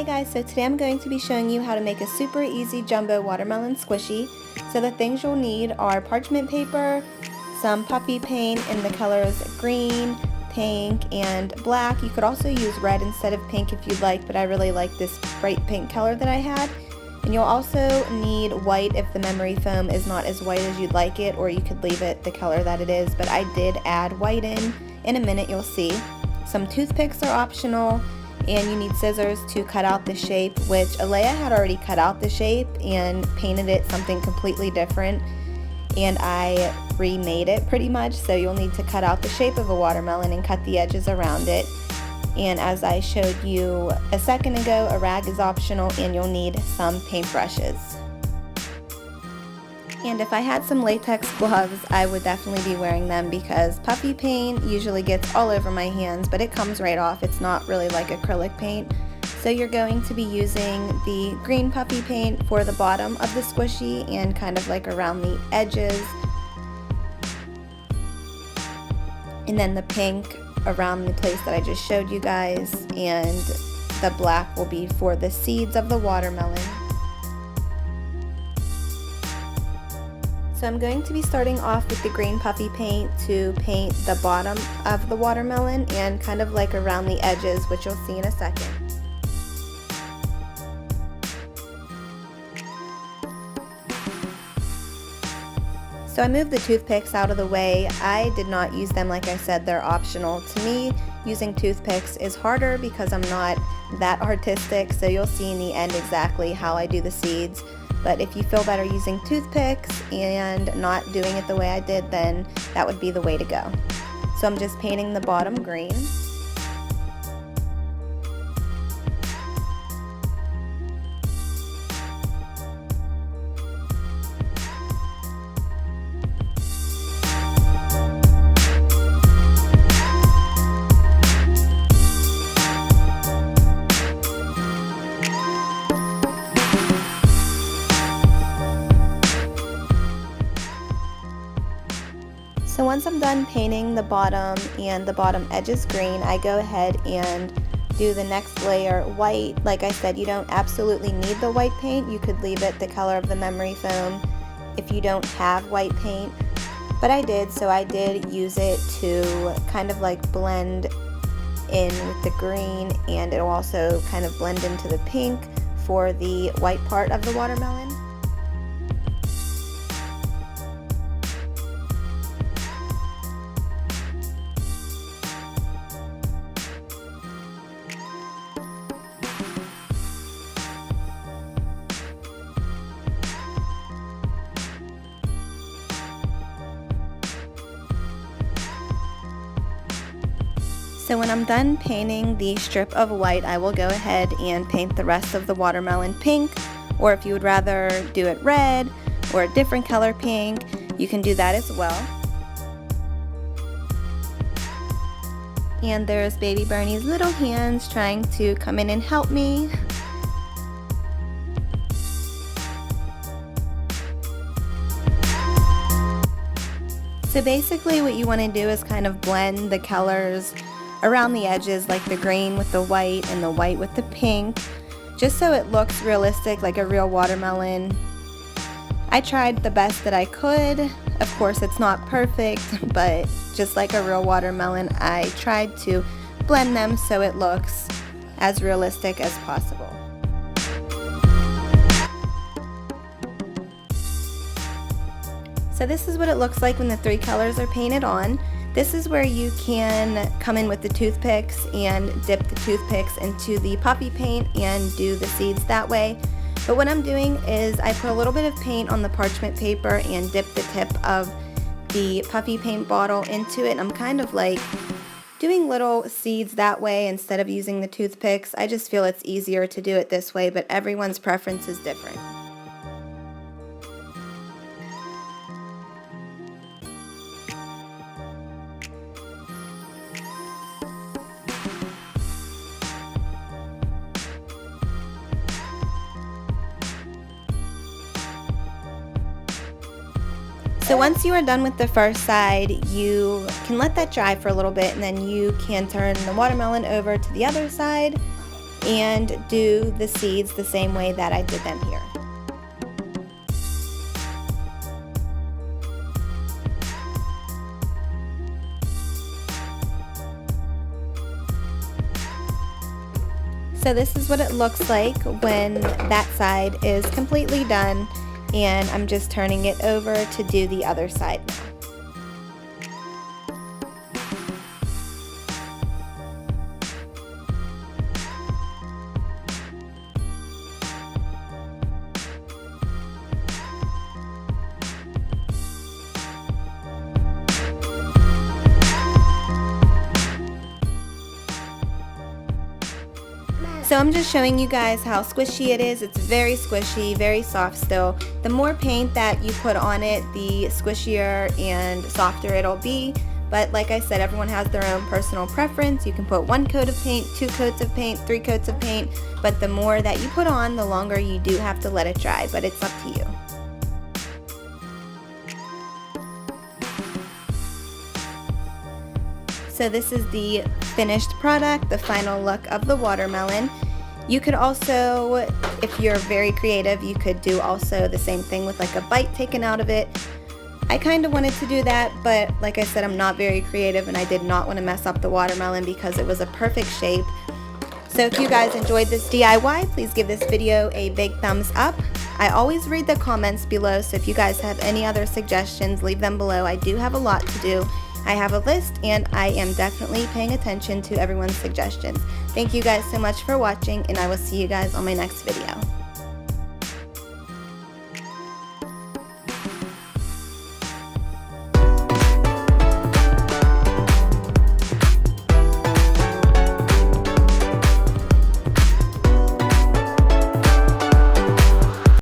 guys, so today I'm going to be showing you how to make a super easy jumbo watermelon squishy. So the things you'll need are parchment paper, some puffy paint in the colors green, pink, and black. You could also use red instead of pink if you'd like, but I really like this bright pink color that I had. And you'll also need white if the memory foam is not as white as you'd like it, or you could leave it the color that it is, but I did add white in. In a minute you'll see. Some toothpicks are optional, and you need scissors to cut out the shape, which Alea had already cut out the shape and painted it something completely different, and I remade it pretty much. So you'll need to cut out the shape of a watermelon and cut the edges around it. And as I showed you a second ago, a rag is optional, and you'll need some paintbrushes. And if I had some latex gloves, I would definitely be wearing them because puffy paint usually gets all over my hands, but it comes right off. It's not really like acrylic paint. So you're going to be using the green puffy paint for the bottom of the squishy and kind of like around the edges. And then the pink around the place that I just showed you guys, and the black will be for the seeds of the watermelon. So I'm going to be starting off with the green puffy paint to paint the bottom of the watermelon and kind of like around the edges, which you'll see in a second. So I moved the toothpicks out of the way. I did not use them, like I said, they're optional. To me, using toothpicks is harder because I'm not that artistic, so you'll see in the end exactly how I do the seeds. But if you feel better using toothpicks and not doing it the way I did, then that would be the way to go. So I'm just painting the bottom green. So once I'm done painting the bottom and the bottom edges green, I go ahead and do the next layer white. Like I said, you don't absolutely need the white paint. You could leave it the color of the memory foam if you don't have white paint. But I did, so I did use it to kind of like blend in with the green, and it'll also kind of blend into the pink for the white part of the watermelon. So when I'm done painting the strip of white, I will go ahead and paint the rest of the watermelon pink, or if you would rather do it red or a different color pink, you can do that as well. And there's baby Bernie's little hands trying to come in and help me. So basically what you want to do is kind of blend the colors around the edges, like the green with the white and the white with the pink, just so it looks realistic, like a real watermelon. I tried the best that I could. Of course it's not perfect, but just like a real watermelon, I tried to blend them so it looks as realistic as possible. So this is what it looks like when the three colors are painted on. This is where you can come in with the toothpicks and dip the toothpicks into the puffy paint and do the seeds that way. But what I'm doing is I put a little bit of paint on the parchment paper and dip the tip of the puffy paint bottle into it. I'm kind of like doing little seeds that way instead of using the toothpicks. I just feel it's easier to do it this way, but everyone's preference is different. So once you are done with the first side, you can let that dry for a little bit, and then you can turn the watermelon over to the other side and do the seeds the same way that I did them here. So this is what it looks like when that side is completely done, and I'm just turning it over to do the other side now. So I'm just showing you guys how squishy it is. It's very squishy, very soft still. The more paint that you put on it, the squishier and softer it'll be. But like I said, everyone has their own personal preference. You can put 1 coat of paint, 2 coats of paint, 3 coats of paint. But the more that you put on, the longer you do have to let it dry. But it's up to you. So this is the finished product, the final look of the watermelon. You could also, if you're very creative, you could do also the same thing with like a bite taken out of it. I kind of wanted to do that, but like I said, I'm not very creative and I did not want to mess up the watermelon because it was a perfect shape. So if you guys enjoyed this DIY, please give this video a big thumbs up. I always read the comments below, so if you guys have any other suggestions, leave them below. I do have a lot to do. I have a list and I am definitely paying attention to everyone's suggestions. Thank you guys so much for watching, and I will see you guys on my next video.